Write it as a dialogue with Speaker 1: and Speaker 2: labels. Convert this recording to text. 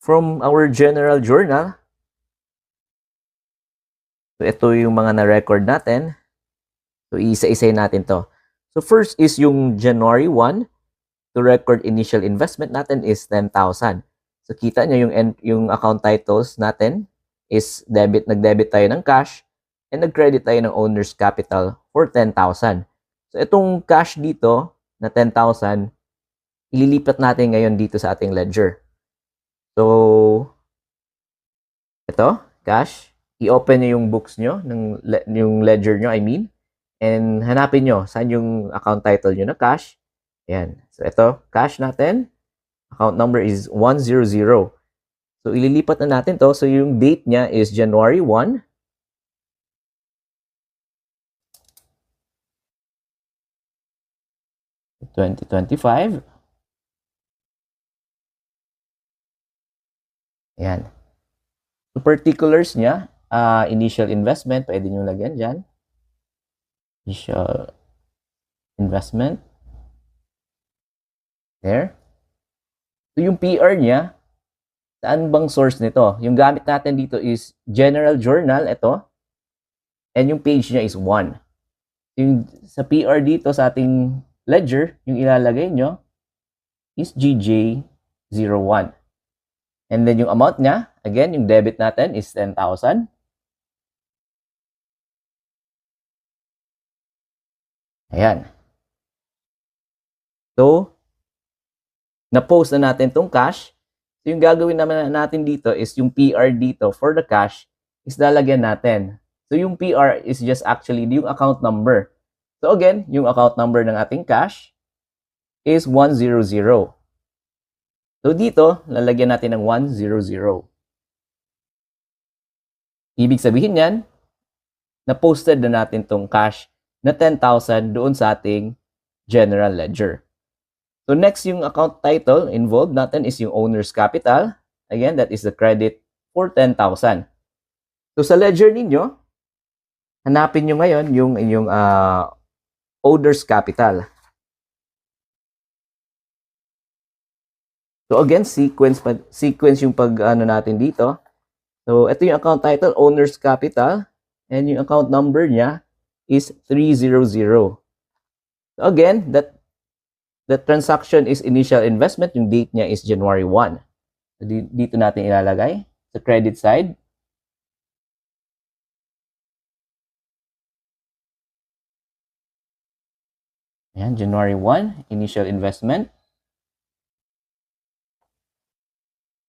Speaker 1: from our general journal, so ito yung mga na-record natin. So isa-isay natin to. So first is yung January 1, to record initial investment natin is 10,000. So kita nyo yung account titles natin is nag-debit tayo ng cash and nag-credit tayo ng owner's capital for 10,000. So itong cash dito na 10,000, ililipat natin ngayon dito sa ating ledger. So ito, cash, i-open nyo yung books nyo, yung ledger nyo, I mean, and hanapin nyo saan yung account title nyo na cash. Ayan. So ito, cash natin, account number is 100. So ililipat na natin to. So yung date niya is January 1. (2025). Ayan. So particulars niya, initial investment, pwede nyo lagyan dyan. Initial investment. There. So yung PR niya, saan bang source nito? Yung gamit natin dito is General Journal, ito. And yung page niya is 1. Yung sa PR dito sa ating ledger, yung ilalagay nyo is GJ01. And then yung amount niya, again, yung debit natin is 10,000. Ayan. So, na-post na natin tong cash. So, yung gagawin naman natin dito is yung PR dito for the cash is lalagyan natin. So, yung PR is just actually yung account number. So, again, yung account number ng ating cash is 100. So, dito, lalagyan natin ng 100. Ibig sabihin yan, na-posted na natin tong cash na 10,000 doon sa ating general ledger. So next, yung account title involved natin is yung owner's capital. Again, that is the credit for 10,000. So sa ledger ninyo, hanapin nyo ngayon yung inyong owner's capital. So again, sequence yung pag-ano natin dito. So ito yung account title, owner's capital, and yung account number niya is 300. So again, the transaction is initial investment. Yung date niya is January 1. So, dito natin ilalagay sa credit side. Ayan, January 1, initial investment.